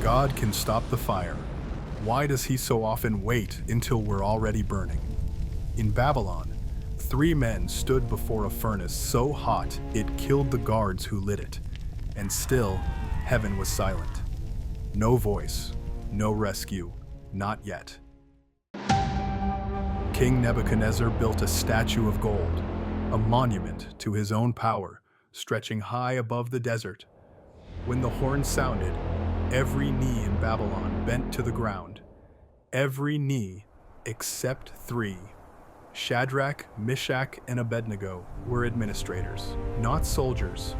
God can stop the fire, why does he so often wait until we're already burning? In Babylon, 3 men stood before a furnace so hot it killed the guards who lit it, and still heaven was silent. No voice, no rescue, not yet. King Nebuchadnezzar built a statue of gold, a monument to his own power, stretching high above the desert. When the horn sounded, every knee in Babylon bent to the ground. Every knee except 3. Shadrach, Meshach, and Abednego were administrators, not soldiers.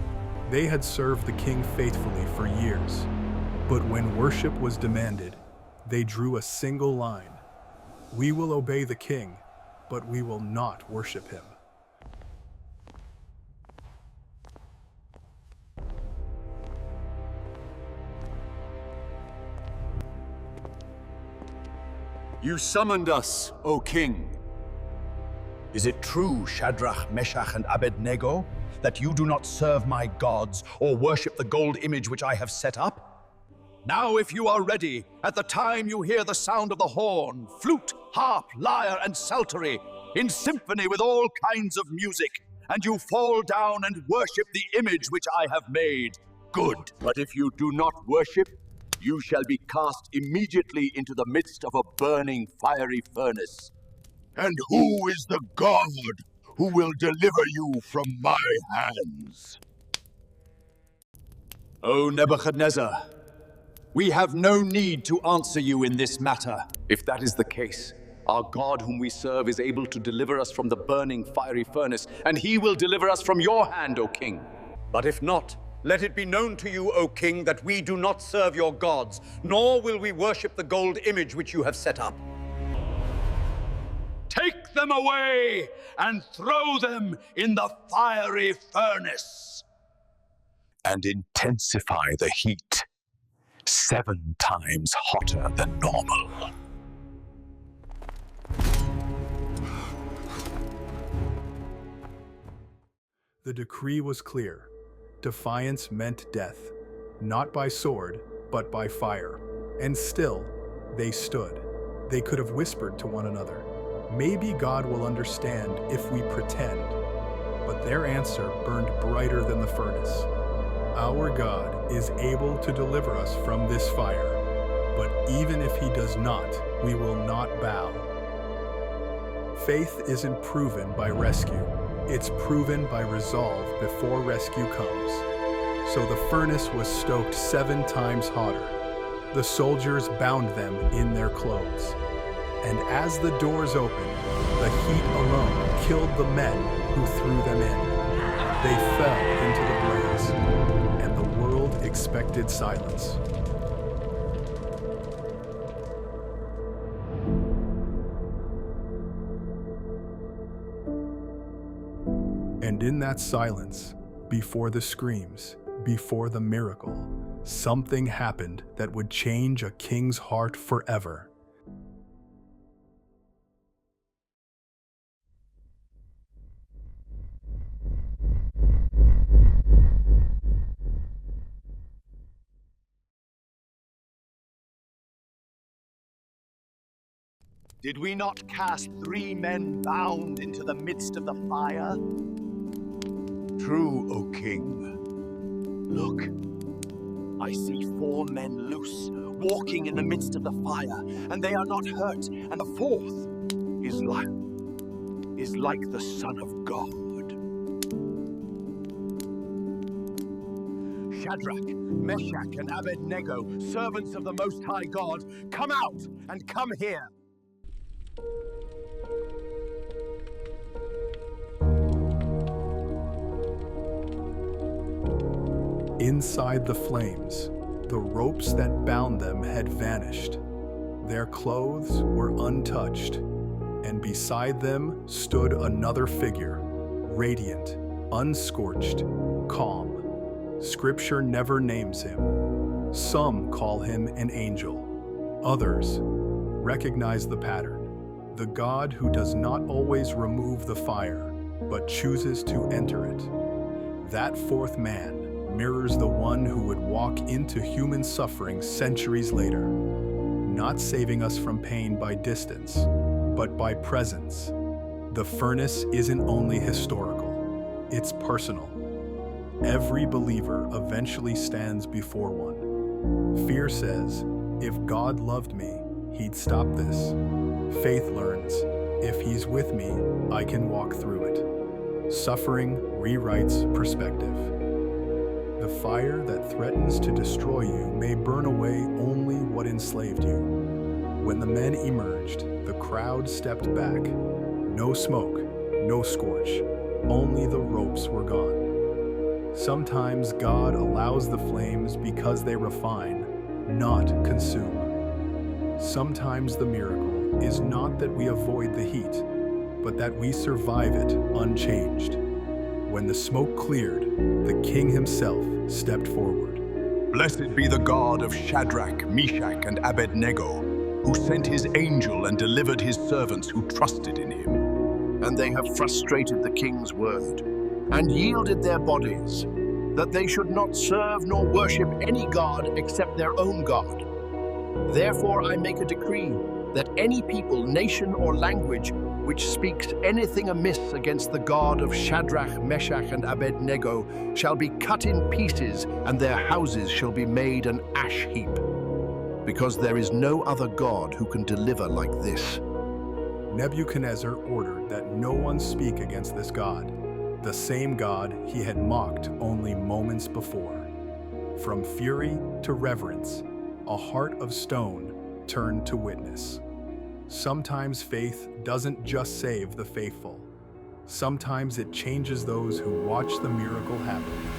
They had served the king faithfully for years. But when worship was demanded, they drew a single line. We will obey the king, but we will not worship him. You summoned us, O king. Is it true, Shadrach, Meshach, and Abednego, that you do not serve my gods or worship the gold image which I have set up? Now if you are ready, at the time you hear the sound of the horn, flute, harp, lyre, and psaltery, in symphony with all kinds of music, and you fall down and worship the image which I have made, good. But if you do not worship, you shall be cast immediately into the midst of a burning fiery furnace. And who is the God who will deliver you from my hands? O Nebuchadnezzar, we have no need to answer you in this matter. If that is the case, our God whom we serve is able to deliver us from the burning fiery furnace, and he will deliver us from your hand, O king. But if not, let it be known to you, O king, that we do not serve your gods, nor will we worship the gold image which you have set up. Take them away and throw them in the fiery furnace. And intensify the heat 7 times hotter than normal. The decree was clear. Defiance meant death, not by sword, but by fire. And still, they stood. They could have whispered to one another, "Maybe God will understand if we pretend." But their answer burned brighter than the furnace. Our God is able to deliver us from this fire, but even if he does not, we will not bow. Faith isn't proven by rescue. It's proven by resolve before rescue comes. So the furnace was stoked 7 times hotter. The soldiers bound them in their clothes. And as the doors opened, the heat alone killed the men who threw them in. They fell into the blaze, and the world expected silence. And in that silence, before the screams, before the miracle, something happened that would change a king's heart forever. Did we not cast 3 men bound into the midst of the fire? True, O king. Look, I see 4 men loose, walking in the midst of the fire, and they are not hurt, and the 4th is like the Son of God. Shadrach, Meshach, and Abednego, servants of the Most High God, come out and come here. Inside the flames, the ropes that bound them had vanished. Their clothes were untouched, and beside them stood another figure, radiant, unscorched, calm. Scripture never names him. Some call him an angel. Others recognize the pattern. The God who does not always remove the fire, but chooses to enter it. That 4th man, mirrors the one who would walk into human suffering centuries later, not saving us from pain by distance, but by presence. The furnace isn't only historical, it's personal. Every believer eventually stands before one. Fear says, if God loved me, he'd stop this. Faith learns, if he's with me, I can walk through it. Suffering rewrites perspective. The fire that threatens to destroy you may burn away only what enslaved you. When the men emerged, the crowd stepped back. No smoke, no scorch, only the ropes were gone. Sometimes God allows the flames because they refine, not consume. Sometimes the miracle is not that we avoid the heat, but that we survive it unchanged. When the smoke cleared, the king himself stepped forward. Blessed be the God of Shadrach, Meshach, and Abednego, who sent his angel and delivered his servants who trusted in him. And they have frustrated the king's word, and yielded their bodies, that they should not serve nor worship any god except their own God. Therefore I make a decree that any people, nation, or language which speaks anything amiss against the God of Shadrach, Meshach, and Abednego shall be cut in pieces, and their houses shall be made an ash heap. Because there is no other God who can deliver like this. Nebuchadnezzar ordered that no one speak against this God, the same God he had mocked only moments before. From fury to reverence, a heart of stone turned to witness. Sometimes faith doesn't just save the faithful. Sometimes it changes those who watch the miracle happen.